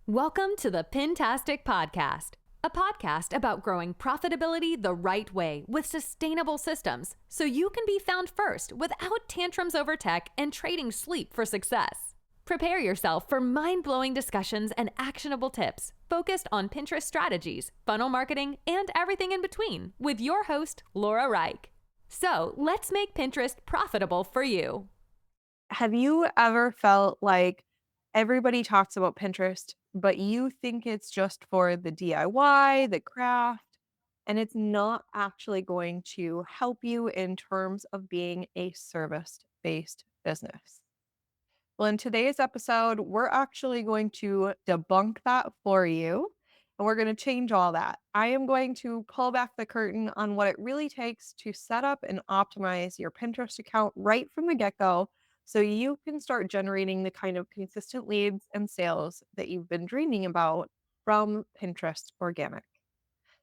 Welcome to the Pintastic Podcast, a podcast about growing profitability the right way with sustainable systems so you can be found first without tantrums over tech and trading sleep for success. Prepare yourself for mind-blowing discussions and actionable tips focused on Pinterest strategies, funnel marketing, and everything in between with your host, Laura Reich. So let's make Pinterest profitable for you. Have you ever felt like everybody talks about Pinterest, but you think it's just for the DIY, the craft, and it's not actually going to help you in terms of being a service-based business? Well, in today's episode, we're actually going to debunk that for you, and we're going to change all that. I am going to pull back the curtain on what it really takes to set up and optimize your Pinterest account right from the get go so you can start generating the kind of consistent leads and sales that you've been dreaming about from Pinterest Organic.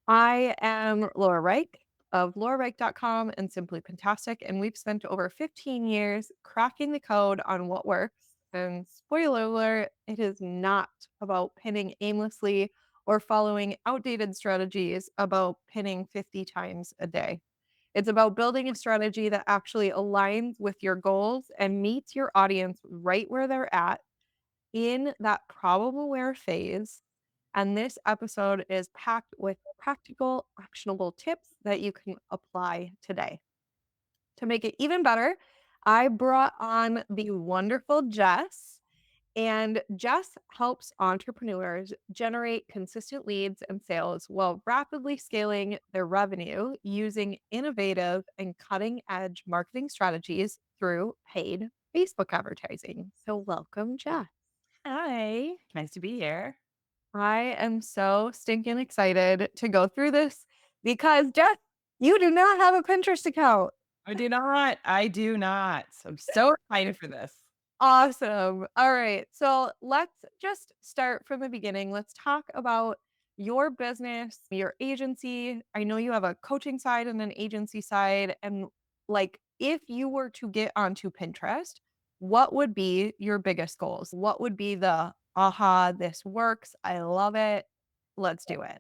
I am Laura Reich of laurareich.com and Simply Fantastic, and we've spent over 15 years cracking the code on what works. And spoiler alert, it is not about pinning aimlessly or following outdated strategies about pinning 50 times a day. It's about building a strategy that actually aligns with your goals and meets your audience right where they're at in that problem aware phase. And this episode is packed with practical, actionable tips that you can apply today. To make it even better, I brought on the wonderful Jess, and Jess helps entrepreneurs generate consistent leads and sales while rapidly scaling their revenue using innovative and cutting edge marketing strategies through paid Facebook advertising. So, welcome, Jess. Hi, nice to be here. I am so stinking excited to go through this because, Jess, you do not have a Pinterest account. I do not. I do not. I'm so excited for this. Awesome. All right. So let's just start from the beginning. Let's talk about your business, your agency. I know you have a coaching side and an agency side. And like, if you were to get onto Pinterest, what would be your biggest goals? What would be the aha, this works? I love it. Let's do it.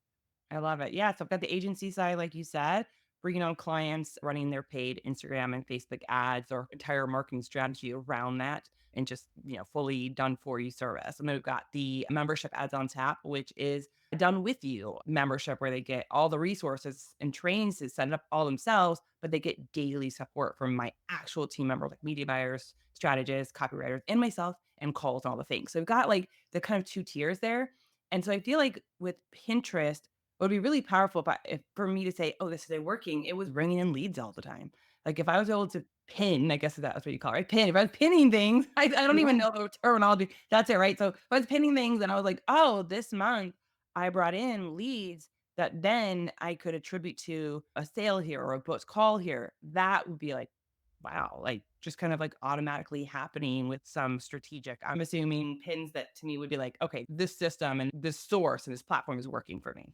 I love it. Yeah, so I've got the agency side, like you said, bringing on clients, running their paid Instagram and Facebook ads or entire marketing strategy around that and just, fully done for you service. And then we've got the membership ads on tap, which is a done with you membership where they get all the resources and trainings to set it up all themselves, but they get daily support from my actual team member, like media buyers, strategists, copywriters, and myself, and calls and all the things. So we've got like the kind of two tiers there. And so I feel like with Pinterest, it would be really powerful if for me to say, "Oh, this is working," it was bringing in leads all the time. Like, if I was able to pin, I guess that's what you call it, right? Pin. If I was pinning things, I don't even Yeah. know the terminology. That's it, right? So if I was pinning things and I was like, "Oh, this month I brought in leads that then I could attribute to a sale here or a booked call here," that would be like, wow, like just kind of like automatically happening with some strategic. I'm assuming pins that to me would be like, okay, this system and this source and this platform is working for me.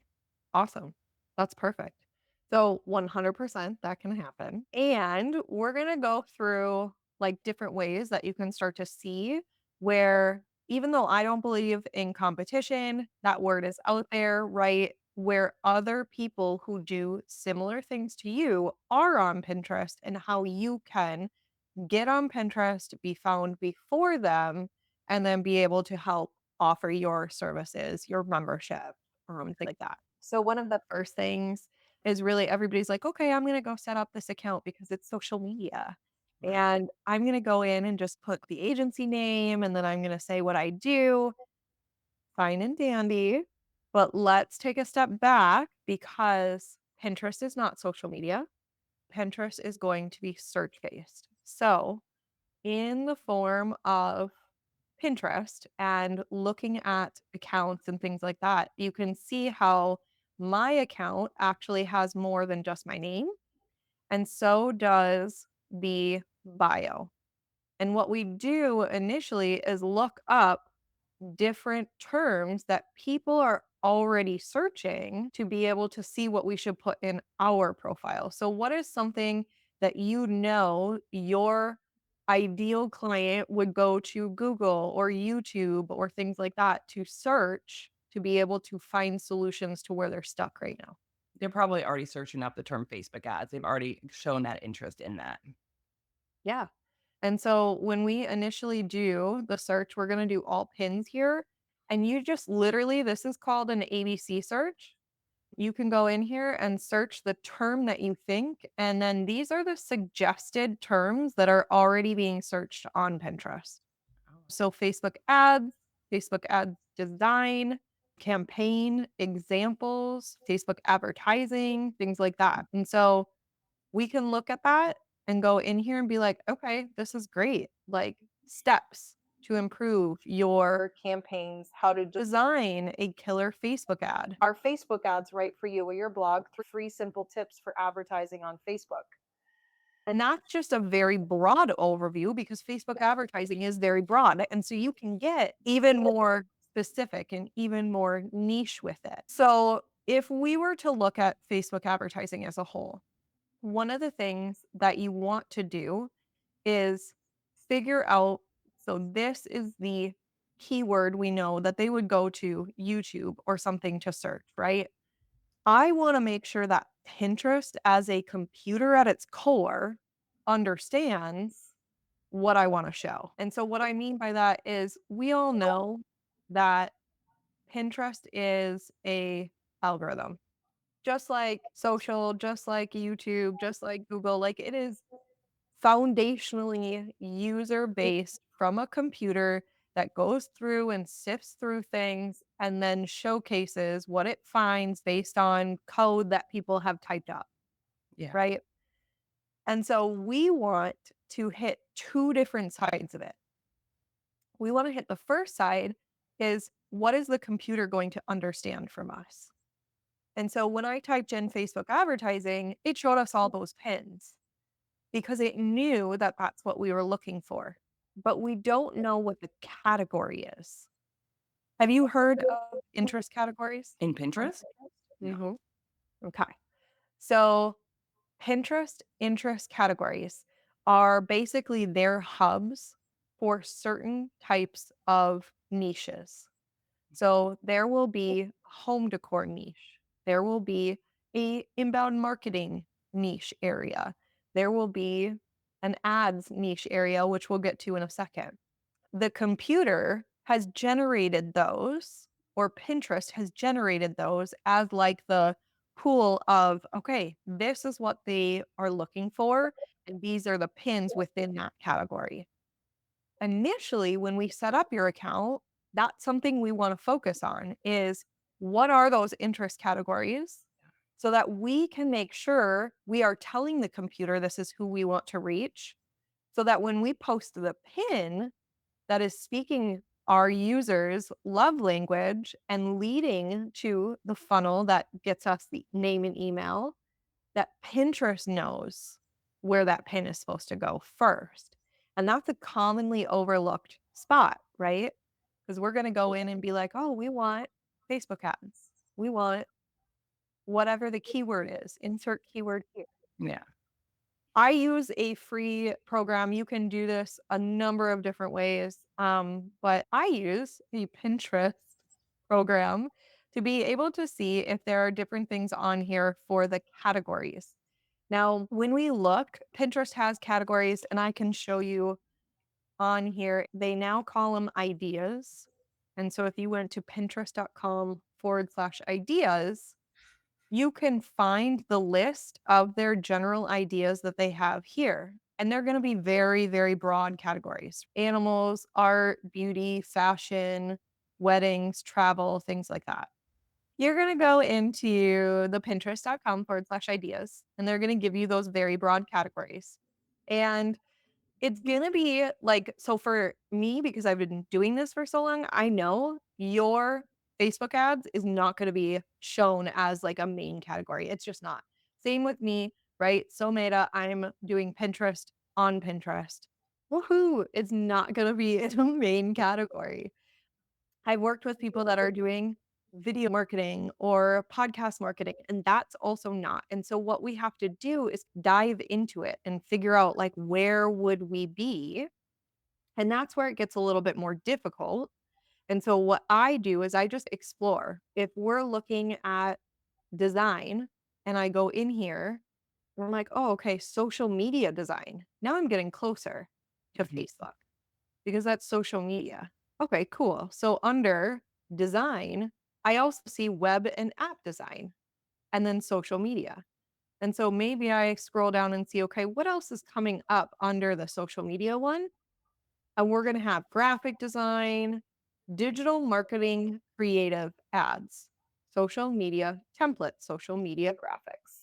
Awesome. That's perfect. So 100% that can happen. And we're going to go through like different ways that you can start to see where, even though I don't believe in competition, that word is out there, right? Where other people who do similar things to you are on Pinterest and how you can get on Pinterest, be found before them, and then be able to help offer your services, your membership, things like that. So one of the first things is really everybody's like, okay, I'm gonna go set up this account because it's social media. Right. And I'm gonna go in and just put the agency name and then I'm gonna say what I do. Fine and dandy. But let's take a step back because Pinterest is not social media. Pinterest is going to be search based. So in the form of Pinterest and looking at accounts and things like that, you can see how my account actually has more than just my name. And so does the bio. And what we do initially is look up different terms that people are already searching to be able to see what we should put in our profile. So, what is something that you know your ideal client would go to Google or YouTube or things like that to search to be able to find solutions to where they're stuck right now. They're probably already searching up the term Facebook ads. They've already shown that interest in that. Yeah. And so when we initially do the search, we're going to do all pins here. And you just literally, this is called an ABC search. You can go in here and search the term that you think. And then these are the suggested terms that are already being searched on Pinterest. So Facebook ads design, campaign examples, Facebook advertising, things like that. And so we can look at that and go in here and be like, okay, this is great. Like steps to improve your campaigns, how to design a killer Facebook ad. Are Facebook ads right for you or your blog? Three simple tips for advertising on Facebook. And that's just a very broad overview because Facebook advertising is very broad. And so you can get even more specific and even more niche with it. So if we were to look at Facebook advertising as a whole, one of the things that you want to do is figure out, so this is the keyword we know that they would go to YouTube or something to search, right? I want to make sure that Pinterest as a computer at its core understands what I want to show. And so what I mean by that is we all know that Pinterest is a algorithm. Just like social, just like YouTube, just like Google, like it is foundationally user based from a computer that goes through and sifts through things and then showcases what it finds based on code that people have typed up, Yeah. right? And so we want to hit two different sides of it. We want to hit the first side is what is the computer going to understand from us? And so when I typed in Facebook advertising, it showed us all those pins because it knew that that's what we were looking for. But we don't know what the category is. Have you heard of interest categories In on Pinterest? Pinterest? No. Okay. So Pinterest interest categories are basically their hubs for certain types of niches. So there will be a home decor niche. There will be a inbound marketing niche area. There will be an ads niche area, which we'll get to in a second. The computer has generated those, or Pinterest has generated those as like the pool of, okay, this is what they are looking for, and these are the pins within that category. Initially, when we set up your account, that's something we want to focus on is what are those interest categories so that we can make sure we are telling the computer this is who we want to reach so that when we post the pin that is speaking our users love language and leading to the funnel that gets us the name and email, that Pinterest knows where that pin is supposed to go first. And that's a commonly overlooked spot, right? Because we're going to go in and be like, oh, we want Facebook ads. We want whatever the keyword is, insert keyword here. Yeah. I use a free program. You can do this a number of different ways. But I use a Pinterest program to be able to see if there are different things on here for the categories. Now, when we look, Pinterest has categories, and I can show you on here. They now call them ideas. And so if you went to pinterest.com/ideas, you can find the list of their general ideas that they have here. And they're going to be very, very broad categories: animals, art, beauty, fashion, weddings, travel, things like that. You're going to go into the pinterest.com/ideas, and they're going to give you those very broad categories. And it's gonna be like, so for me, because I've been doing this for so long, I know your Facebook ads is not gonna be shown as like a main category. It's just not. Same with me, right? So Meta, I'm doing Pinterest on Pinterest. Woohoo! It's not gonna be in a main category. I've worked with people that are doing video marketing or podcast marketing, and that's also not. And so what we have to do is dive into it and figure out like where would we be? And that's where it gets a little bit more difficult. And so what I do is I just explore. If we're looking at design and I go in here, and I'm like, oh, okay, social media design. Now I'm getting closer to Mhm. Facebook because that's social media. Okay, cool. So under design, I also see web and app design and then social media. And so maybe I scroll down and see, okay, what else is coming up under the social media one? And we're going to have graphic design, digital marketing, creative ads, social media templates, social media graphics.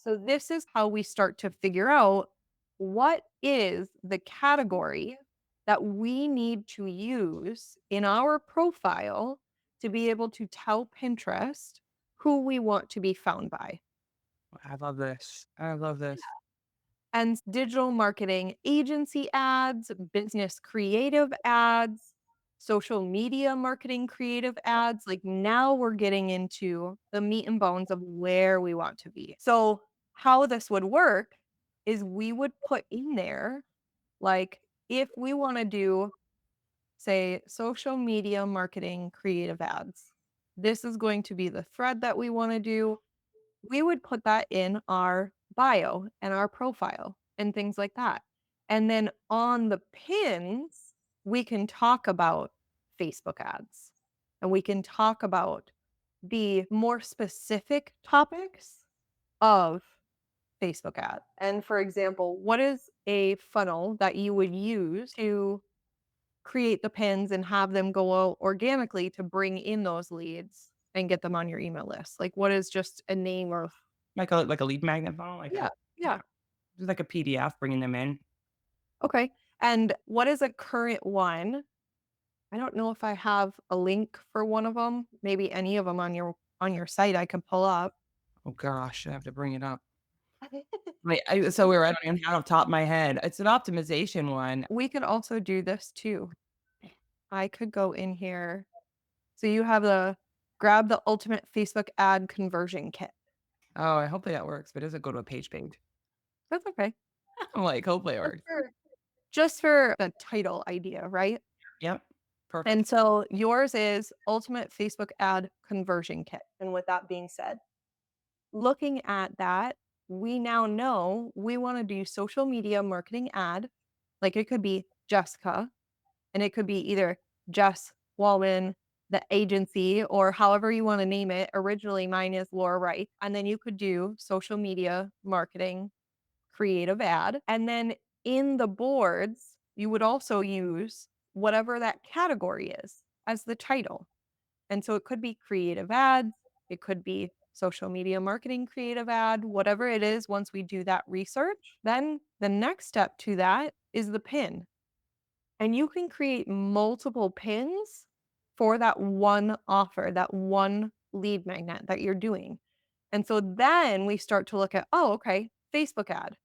So, this is how we start to figure out what is the category that we need to use in our profile to be able to tell Pinterest who we want to be found by. I love this. I love this. And digital marketing agency ads, business creative ads, social media marketing creative ads. Like now we're getting into the meat and bones of where we want to be. So, how this would work is we would put in there, like, if we want to do, say, social media marketing creative ads, this is going to be the thread that we want to do. We would put that in our bio and our profile and things like that. And then on the pins, we can talk about Facebook ads and we can talk about the more specific topics of Facebook ads. And for example, what is a funnel that you would use to create the pins and have them go out organically to bring in those leads and get them on your email list? Like, what is just a name or Like a lead magnet funnel, like yeah, a yeah. yeah, just like a PDF bringing them in. Okay. And what is a current one? I don't know if I have a link for one of them. Maybe any of them on your site I can pull up. Oh gosh, I have to bring it up. It's so weird, I don't even have it off the top of my head. It's an optimization one. We could also do this too. I could go in here. So you have the grab the ultimate Facebook ad conversion kit. Oh, I hope that works, but it doesn't go to a page. That's okay. I'm like, hopefully it Just works. for just for the title idea, right? Yep, And perfect. so yours is ultimate Facebook ad conversion kit. And with that being said, looking at that, we now know we want to do social media marketing ad. Like it could be Jessica, and it could be either Jess Wallman, the agency, or however you want to name it. Originally, mine is Laura Wright. And then you could do social media marketing creative ad. And then in the boards, you would also use whatever that category is as the title. And so it could be creative ads, it could be social media marketing creative ad, whatever it is. Once we do that research, then the next step to that is the pin. And you can create multiple pins for that one offer, that one lead magnet that you're doing. And so then we start to look at, oh, okay, Facebook ad.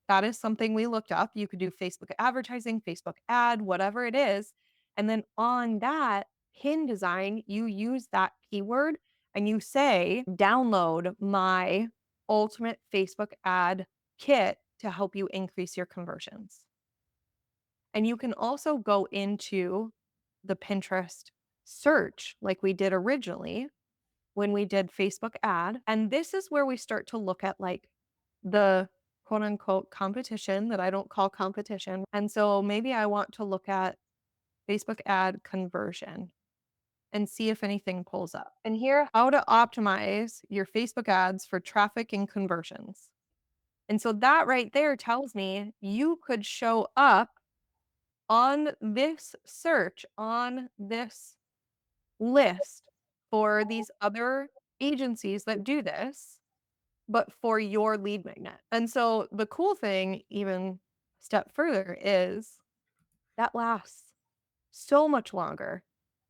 That is something we looked up. You could do Facebook advertising, Facebook ad, whatever it is. And then on that pin design, you use that keyword and you say, download my ultimate Facebook ad kit to help you increase your conversions. And you can also go into the Pinterest search like we did originally when we did Facebook ad. And this is where we start to look at like the quote unquote competition that I don't call competition. And so maybe I want to look at Facebook ad conversion and see if anything pulls up. And here, how to optimize your Facebook ads for traffic and conversions. And so that right there tells me you could show up on this search, on this list for these other agencies that do this, but for your lead magnet. And so the cool thing, even step further, is that lasts so much longer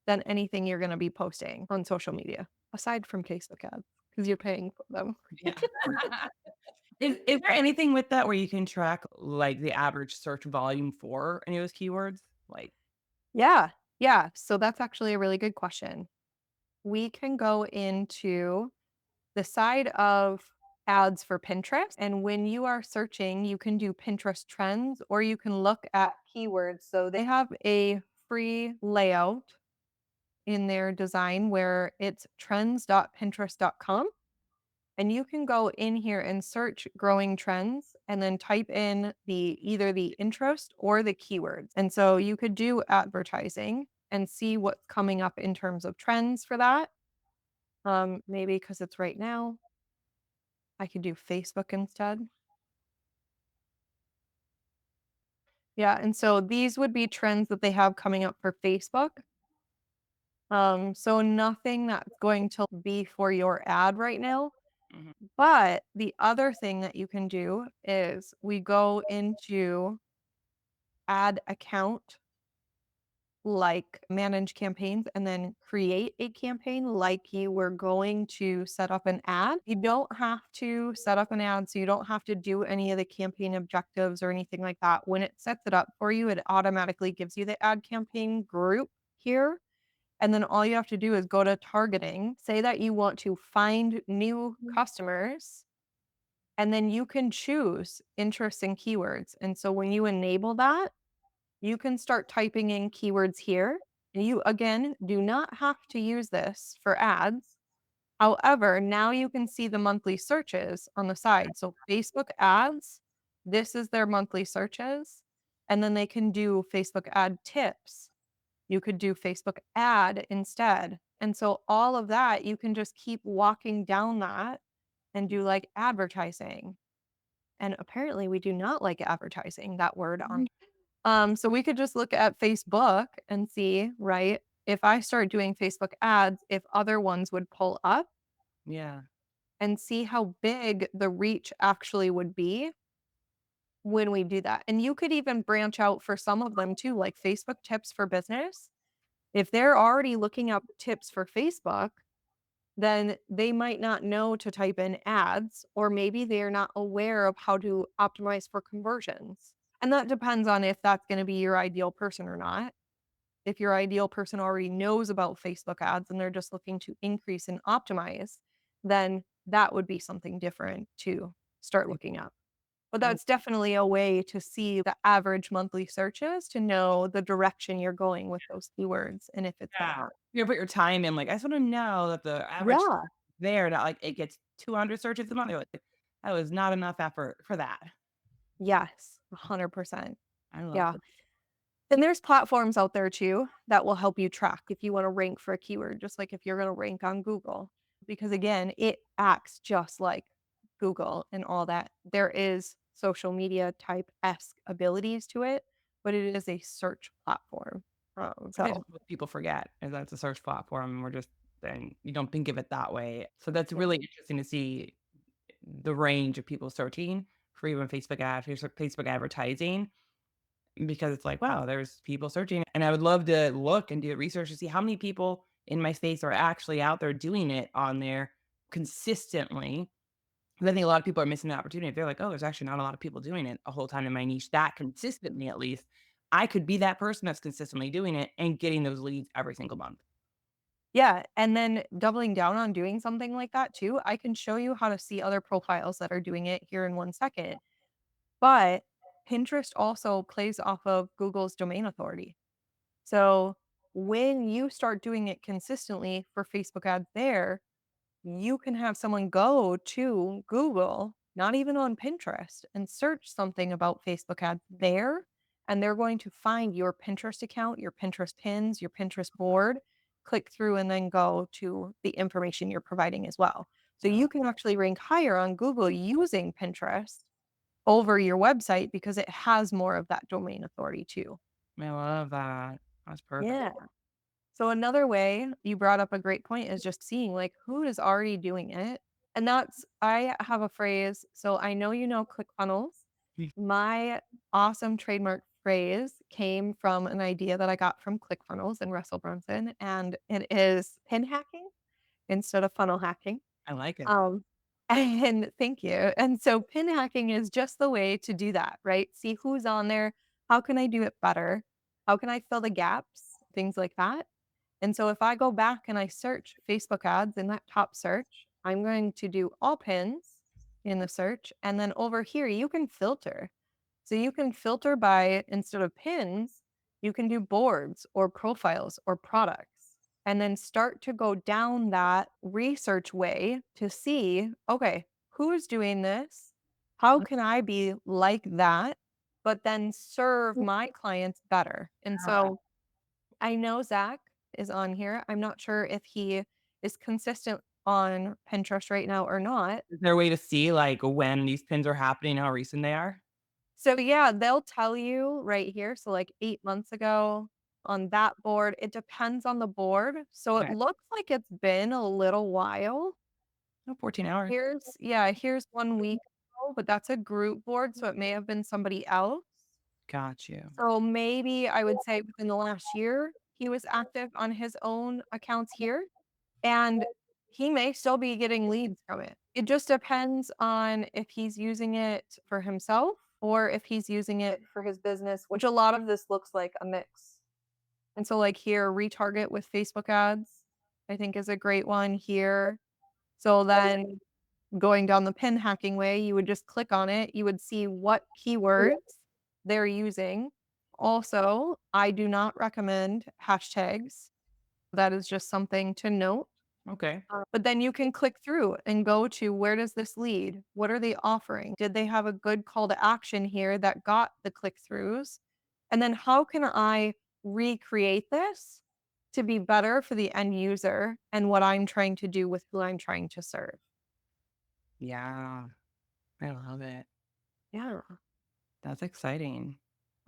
than anything you're going to be posting on social media, aside from Facebook ads, because you're paying for them. Yeah. Is there anything with that where you can track, like, the average search volume for any of those keywords? Like Yeah. Yeah. So that's actually a really good question. we can go into the side of ads for Pinterest. And when you are searching, you can do Pinterest trends or you can look at keywords. So they have a free layout in their design where it's trends.pinterest.com. And you can go in here and search growing trends and then type in the either the interest or the keywords. And so you could do advertising and see what's coming up in terms of trends for that. Maybe because it's right now, I could do Facebook instead. Yeah, and so these would be trends that they have coming up for Facebook. So nothing that's going to be for your ad right now. Mhm. But the other thing that you can do is we go into add account, like manage campaigns, and then create a campaign like you were going to set up an ad. You don't have to set up an ad, so you don't have to do any of the campaign objectives or anything like that. When it sets it up for you, it automatically gives you the ad campaign group here. And then all you have to do is go to targeting, say that you want to find new customers, and then you can choose interests and keywords. And so when you enable that, you can start typing in keywords here. And you, again, do not have to use this for ads. However, now you can see the monthly searches on the side. So Facebook ads, this is their monthly searches. And then they can do Facebook ad tips. You could do Facebook ad instead. And so all of that, you can just keep walking down that and do like advertising. And apparently we do not like advertising, that word on. So we could just look at Facebook and see, right? If I start doing Facebook ads, if other ones would pull up Yeah. and see how big the reach actually would be when we do that. And you could even branch out for some of them too, like Facebook tips for business. If they're already looking up tips for Facebook, then they might not know to type in ads, or maybe they're not aware of how to optimize for conversions. And that depends on if that's going to be your ideal person or not. If your ideal person already knows about Facebook ads and they're just looking to increase and optimize, then that would be something different to start looking at. But And that's definitely a way to see the average monthly searches to know the direction you're going with those keywords and if it's gonna yeah, work. you put your time in, like, I just wanna know that the average Yeah. there, not like it gets 200 searches a month. You're like, that was not enough effort for that. Yes, 100%. I love Yeah. it. And there's platforms out there too that will help you track if you want to rank for a keyword, just like if you're going to rank on Google. Because again, it acts just like Google and all that. There is social media type esque abilities to it, but it is a search platform. I think So that's what people forget is that it's a search platform, and we're just then you don't think of it that way. So that's yeah. really interesting to see the range of people searching for even Facebook ads, Facebook advertising, because it's like, wow, there's people searching. And I would love to look and do research to see how many people in my space are actually out there doing it on there consistently. 'Cause I think a lot of people are missing the opportunity. They're like, oh, there's actually not a lot of people doing it a whole time in my niche that consistently, at least. I could be that person that's consistently doing it and getting those leads every single month. Yeah, and then doubling down on doing something like that too, I can show you how to see other profiles that are doing it here in 1 second. But Pinterest also plays off of Google's domain authority. So when you start doing it consistently for Facebook ads there, you can have someone go to Google, not even on Pinterest, and search something about Facebook ads there. And they're going to find your Pinterest account, your Pinterest pins, your Pinterest board, click through, and then go to the information you're providing as well. So Oh, you can actually rank higher on Google using Pinterest over your website because it has more of that domain authority too. I love that. That's perfect. Yeah. So another way you brought up a great point is just seeing like who is already doing it. And that's I have a phrase. So I know you know ClickFunnels. Mm. My awesome trademark phrase came from an idea that I got from ClickFunnels and Russell Brunson, and it is pin hacking instead of funnel hacking. I like it. Um, and thank you. And so pin hacking is just the way to do that, right? See who's on there. How can I do it better? How can I fill the gaps? Things like that. And so if I go back and I search Facebook ads in that top search, I'm going to do all pins in the search. And then over here, you can filter. So you can filter by, instead of pins, you can do boards or profiles or products, and then start to go down that research way to see, okay, who's doing this? How can I be like that, but then serve my clients better? And so I know Zach is on here. I'm not sure if he is consistent on Pinterest right now or not. Is there a way to see, like, when these pins are happening, how recent they are? So yeah, they'll tell you right here. So like 8 months ago on that board, it depends on the board. So it Okay. looks like it's been a little while. Oh, 14 hours. Here's 1 week ago, but that's a group board. So it may have been somebody else. Got you. So maybe I would say within the last year, he was active on his own accounts here. And he may still be getting leads from it. It just depends on if he's using it for himself or if he's using it for his business, which a lot of this looks like a mix. And so, like here, retarget with Facebook ads, I think is a great one here. So then going down the pin hacking way, you would just click on it. You would see what keywords they're using. Also, I do not recommend hashtags. That is just something to note. Okay. But then you can click through and go to, where does this lead? What are they offering? Did they have a good call to action here that got the click throughs? And then how can I recreate this to be better for the end user and what I'm trying to do with who I'm trying to serve? Yeah. I love it. Yeah. That's exciting.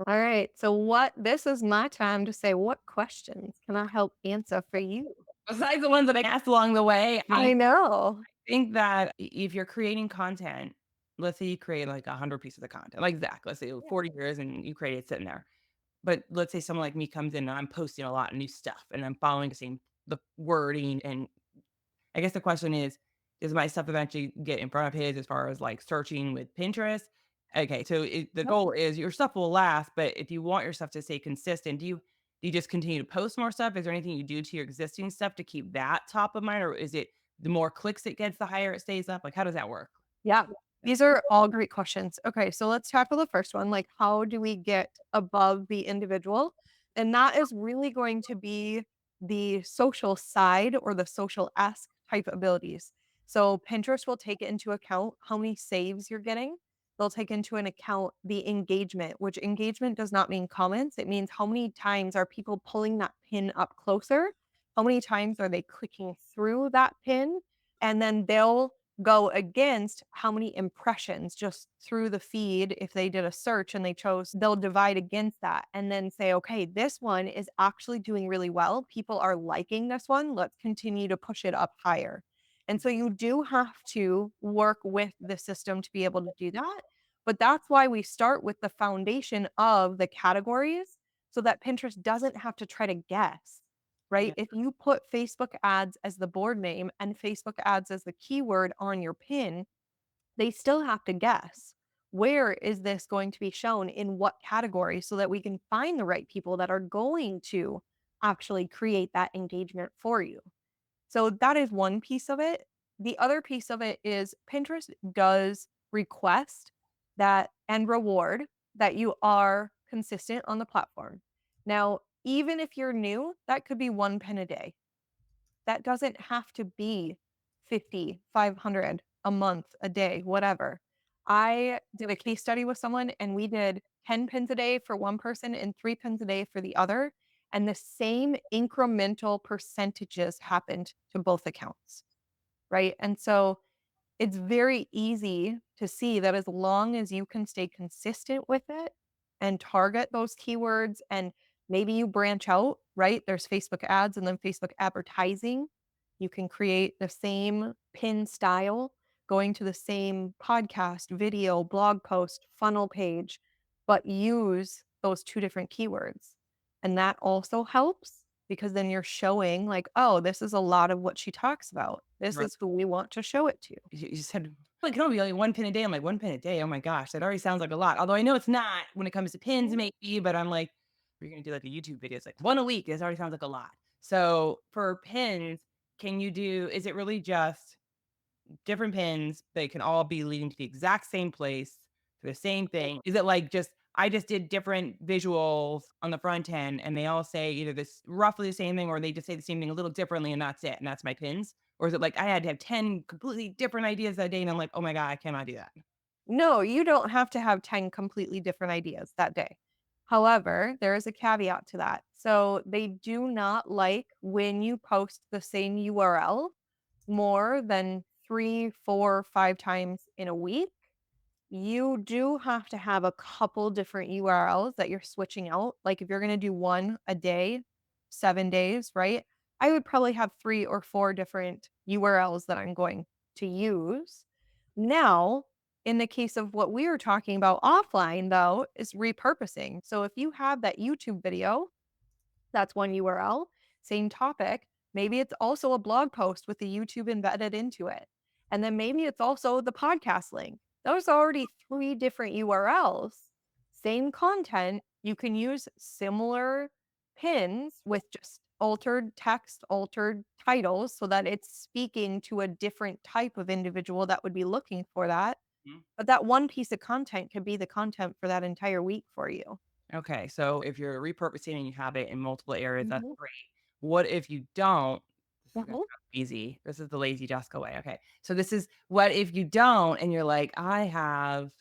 All right. So what this is my time to say, what questions can I help answer for you? Besides the ones that I asked along the way, I I know. think that if you're creating content, let's say you create like 100 pieces of content, like Zach, let's say 40 years and you create it sitting there. But let's say someone like me comes in and I'm posting a lot of new stuff and I'm following the wording. And I guess the question is, does my stuff eventually get in front of his as far as like searching with Pinterest? Okay, so the goal is your stuff will last, but if you want your stuff to stay consistent, do you just continue to post more stuff? Is there anything you do to your existing stuff to keep that top of mind, or is it the more clicks it gets, the higher it stays up? Like, how does that work? Yeah. These are all great questions. Okay, so let's tackle the first one. Like, how do we get above the individual? And that is really going to be the social side or the social esque type abilities. So, Pinterest will take into account how many saves you're getting. They'll take into an account the engagement, which engagement does not mean comments. It means how many times are people pulling that pin up closer? How many times are they clicking through that pin? And then they'll go against how many impressions just through the feed. If they did a search and they chose, they'll divide against that and then say, okay, this one is actually doing really well. People are liking this one. Let's continue to push it up higher. And so you do have to work with the system to be able to do that. But that's why we start with the foundation of the categories so that Pinterest doesn't have to try to guess, right? Yeah. If you put Facebook ads as the board name and Facebook ads as the keyword on your pin, they still have to guess, where is this going to be shown in what category, so that we can find the right people that are going to actually create that engagement for you. So that is one piece of it. The other piece of it is Pinterest does request that and reward that you are consistent on the platform. Now, even if you're new, that could be one pin a day. That doesn't have to be 50, 500 a month, a day, whatever. I did a case study with someone and we did 10 pins a day for one person and 3 pins a day for the other. And the same incremental percentages happened to both accounts, right? And so it's very easy to see that as long as you can stay consistent with it and target those keywords, and maybe you branch out, right? There's Facebook ads and then Facebook advertising. You can create the same pin style, going to the same podcast, video, blog post, funnel page, but use those two different keywords. And that also helps because then you're showing, like, oh, this is a lot of what she talks about. This Right. is who we want to show it to. You said, well, it can only be only one pin a day. I'm like, one pin a day. Oh my gosh, that already sounds like a lot. Although I know it's not when it comes to pins, maybe, but I'm like, you're going to do like a YouTube video. It's like one a week. This already sounds like a lot. So for pins, is it really just different pins? They can all be leading to the exact same place for the same thing. Is it like I just did different visuals on the front end and they all say either this roughly the same thing or they just say the same thing a little differently and that's it. And that's my pins. Or is it like I had to have 10 completely different ideas that day and I'm like, oh my God, I cannot do that. No, you don't have to have 10 completely different ideas that day. However, there is a caveat to that. So they do not like when you post the same URL more than 3, 4, 5 times in a week. You do have to have a couple different URLs that you're switching out. Like if you're going to do one a day, 7 days, right? I would probably have 3 or 4 different URLs that I'm going to use. Now, in the case of what we were talking about offline, though, is repurposing. So if you have that YouTube video, that's one URL, same topic. Maybe it's also a blog post with the YouTube embedded into it. And then maybe it's also the podcast link. Those are already 3 different URLs, same content. You can use similar pins with just altered text, altered titles so that it's speaking to a different type of individual that would be looking for that. Mhm. But that one piece of content could be the content for that entire week for you. Okay. So if you're repurposing and you have it in multiple areas, that's Mhm. great. What if you don't? This is gonna Mhm. sound easy. This is the lazy Jessica way. Okay. So this is what if you don't and you're like, I have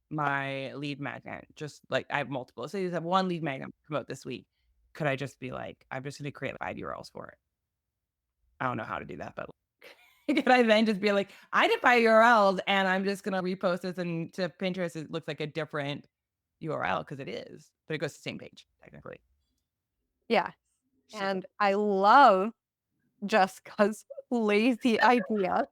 my lead magnet, just like I have multiple. So you just have one lead magnet come out this week. Could I just be like, I'm just gonna create 5 URLs for it? I don't know how to do that, but could I then just be like, I did 5 URLs and I'm just gonna repost this and to Pinterest, it looks like a different URL because it is, but it goes to the same page technically. Yeah. So And I love Jessica's lazy idea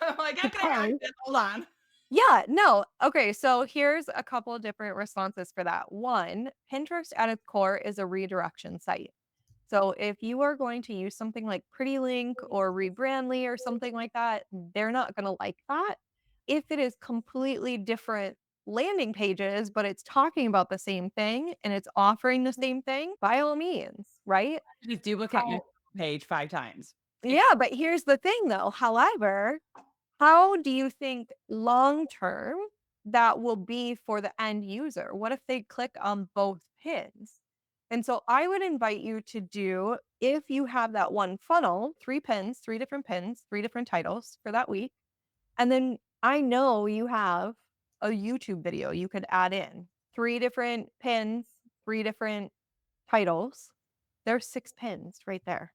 I'm like, how can I hack because this? Hold on. yeah, no. Okay, so here's a couple of different responses for that. One, Pinterest at its core is a redirection site. So if you are going to use something like Pretty Link or Rebrandly or something like that, they're not going to like that. If it is completely different landing pages, but it's talking about the same thing and it's offering the same thing, by all means, right? Just duplicate your page 5 times. Yeah, but here's the thing though. However, how do you think long term that will be for the end user? What if they click on both pins? And so I would invite you to do, if you have that one funnel, 3 pins, 3 different pins, 3 different titles for that week. And then I know you have a YouTube video you could add in 3 different pins, 3 different titles. There's 6 pins right there.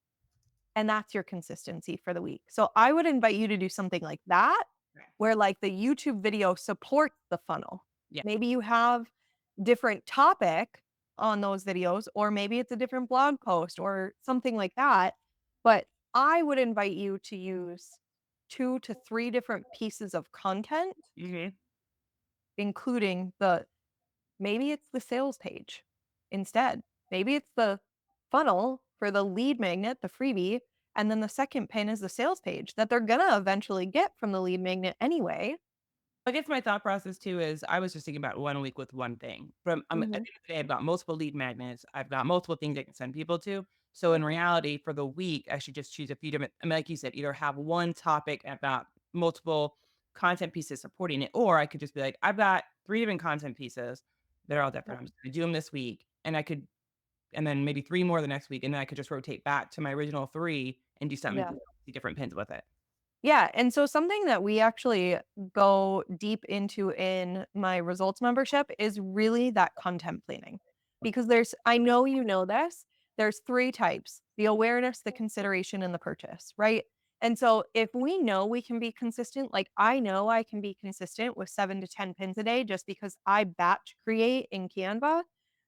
And that's your consistency for the week. So I would invite you to do something like that, Okay. where like the YouTube video supports the funnel. Yeah. Maybe you have different topic on those videos, or maybe it's a different blog post or something like that. But I would invite you to use 2 to 3 different pieces of content, Mhm. including maybe it's the sales page instead. Maybe it's the funnel for the lead magnet, the freebie, and then the second pin is the sales page that they're gonna eventually get from the lead magnet anyway. I guess my thought process too is I was just thinking about 1 week with one thing. At the end of Mhm. the day, I've got multiple lead magnets. I've got multiple things I can send people to. So in reality, for the week, I should just choose a few different, I mean, like you said, either have one topic and I've got multiple content pieces supporting it, or I could just be like, I've got 3 different content pieces. They're all different. I'm just gonna do them this week. And then maybe 3 more the next week. And then I could just rotate back to my original 3 and do something, Yeah. see different pins with it. Yeah, and so something that we actually go deep into in my results membership is really that content planning. Because I know you know this, there's 3 types: the awareness, the consideration, and the purchase, right? And so if we know we can be consistent, like I know I can be consistent with 7 to 10 pins a day just because I batch create in Canva,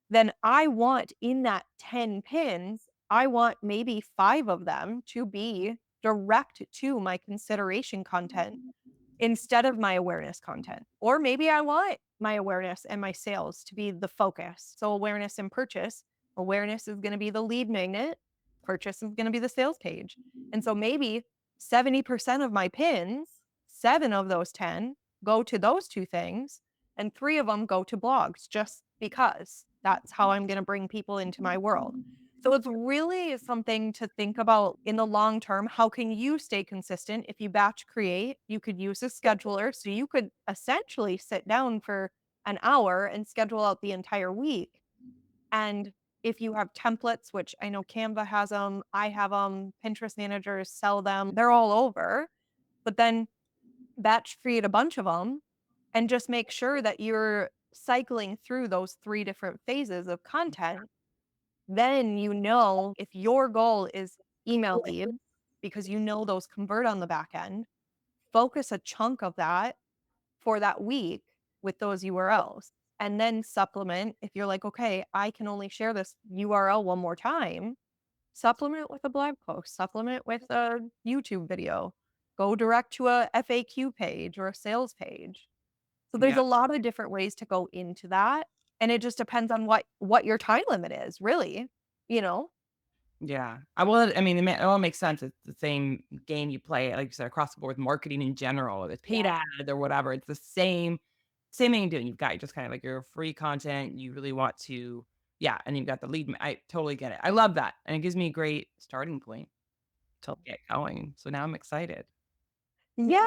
then I want in that 10 pins, I want maybe 5 of them to be direct to my consideration content instead of my awareness content. Or maybe I want my awareness and my sales to be the focus. So awareness and purchase. Awareness is going to be the lead magnet. Purchase is going to be the sales page. And so maybe 70% of my pins, 7 of those 10 go to those 2 things, and 3 of them go to blogs just because that's how I'm going to bring people into my world. So it's really something to think about in the long term. How can you stay consistent? If you batch create, you could use a scheduler. So you could essentially sit down for an hour and schedule out the entire week. And if you have templates, which I know Canva has them, I have them, Pinterest managers sell them, they're all over. But then batch create a bunch of them and just make sure that you're cycling through those 3 different phases of content. Then you know if your goal is email leads, because you know those convert on the back end, focus a chunk of that for that week with those URLs. And then supplement if you're like, okay, I can only share this URL one more time, supplement with a blog post, supplement with a YouTube video, go direct to a FAQ page or a sales page. So there's Yeah. a lot of different ways to go into that. And it just depends on what your time limit is, really, you know? Yeah. Well, I mean, it all makes sense. It's the same game you play, like you said, across the board with marketing in general, whether it's paid Yeah. ads or whatever. It's the same thing you're doing. You've got just kind of like your free content. You really want to, yeah, and you've got the lead. I totally get it. I love that. And it gives me a great starting point to get going. So now I'm excited. Yeah.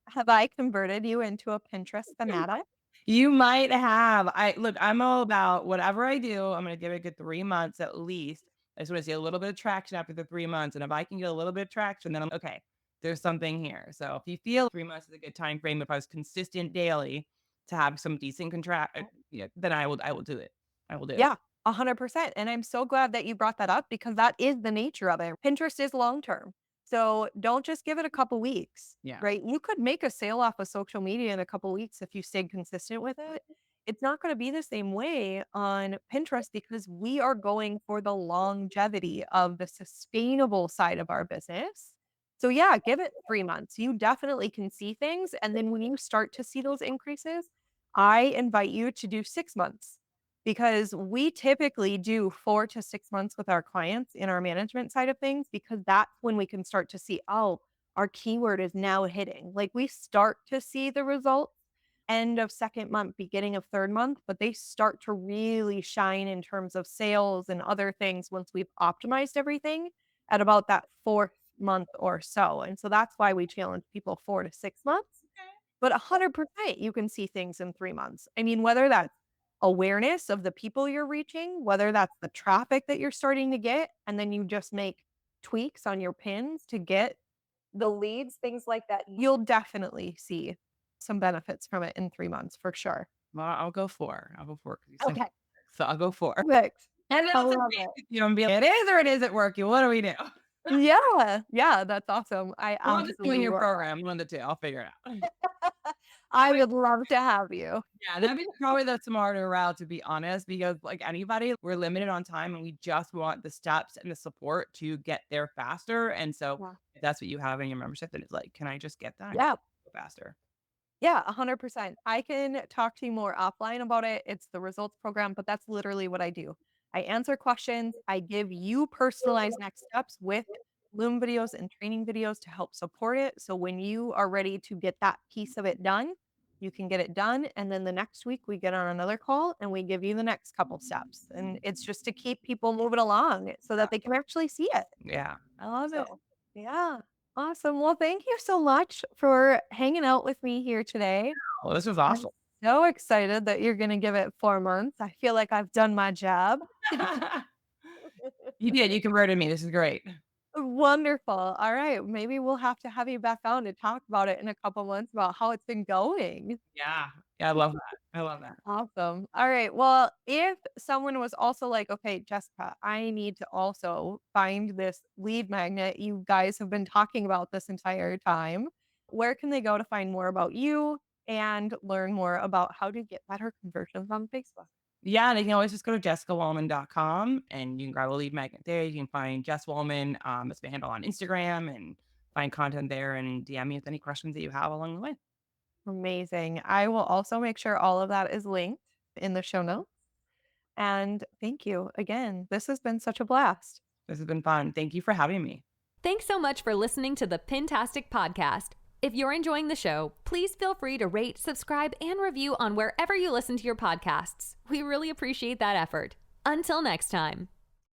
Have I converted you into a Pinterest fanatic? You might have. I'm all about whatever I do, I'm gonna give it a good 3 months at least. I just wanna see a little bit of traction after the 3 months, and if I can get a little bit of traction, then I'm okay, there's something here. So if you feel 3 months is a good time frame, if I was consistent daily to have some decent contract, yeah, then I will do it. I will do it. Yeah, 100%. And I'm so glad that you brought that up because that is the nature of it. Pinterest is long term. So don't just give it a couple weeks, Yeah. right? You could make a sale off of social media in a couple weeks if you stayed consistent with it. It's not going to be the same way on Pinterest because we are going for the longevity of the sustainable side of our business. So, yeah, give it 3 months. You definitely can see things. And then when you start to see those increases, I invite you to do 6 months because we typically do 4 to 6 months with our clients in our management side of things because that's when we can start to see, oh, our keyword is now hitting. Like we start to see the results end of second month, beginning of third month, but they start to really shine in terms of sales and other things once we've optimized everything at about that fourth month or so. And so that's why we challenge people 4 to 6 months. But 100% you can see things in 3 months. I mean, whether that's awareness of the people you're reaching, whether that's the traffic that you're starting to get, and then you just make tweaks on your pins to get the leads, things like that, you'll definitely see some benefits from it in 3 months for sure. Well, I'll go 4. I'll go 4 'cause you said Okay. 6, so I'll go 4. Perfect. And then I I'll touch love base it. with you and be like, "It is or it isn't working. What do we do?" Yeah. Yeah, that's awesome. I Well, I'm just doing absolutely your love program, 1 of the 2, I'll figure it out. I would love to have you. Yeah, that'd be probably the smarter route, to be honest, because like anybody, we're limited on time and we just want the steps and the support to get there faster. And so Yeah. if that's what you have in your membership, then it's like, can I just get that Yeah. faster? Yeah, 100%. I can talk to you more offline about it. It's the results program, but that's literally what I do. I answer questions. I give you personalized next steps with Loom videos and training videos to help support it. So when you are ready to get that piece of it done, you can get it done. And then the next week we get on another call and we give you the next couple steps. And it's just to keep people moving along so that they can actually see it. Yeah, I love it. So, yeah. Awesome. Well, thank you so much for hanging out with me here today. Well, this was I'm awesome. so excited that you're going to give it 4 months. I feel like I've done my job. You did. You converted me. This is great. Wonderful. All right. Maybe we'll have to have you back on to talk about it in a couple months about how it's been going. Yeah. Yeah, I love that. I love that. Awesome. All right. Well, if someone was also like, okay, Jessica, I need to also find this lead magnet you guys have been talking about this entire time, where can they go to find more about you and learn more about how to get better conversions on Facebook? Yeah, they can always just go to jessicawallman.com and you can grab a lead magnet there. You can find Jess Wallman, that's my handle on Instagram, and find content there and DM me with any questions that you have along the way. Amazing. I will also make sure all of that is linked in the show notes. And thank you again. This has been such a blast. This has been fun. Thank you for having me. Thanks so much for listening to the Pintastic Podcast. If you're enjoying the show, please feel free to rate, subscribe, and review on wherever you listen to your podcasts. We really appreciate that effort. Until next time.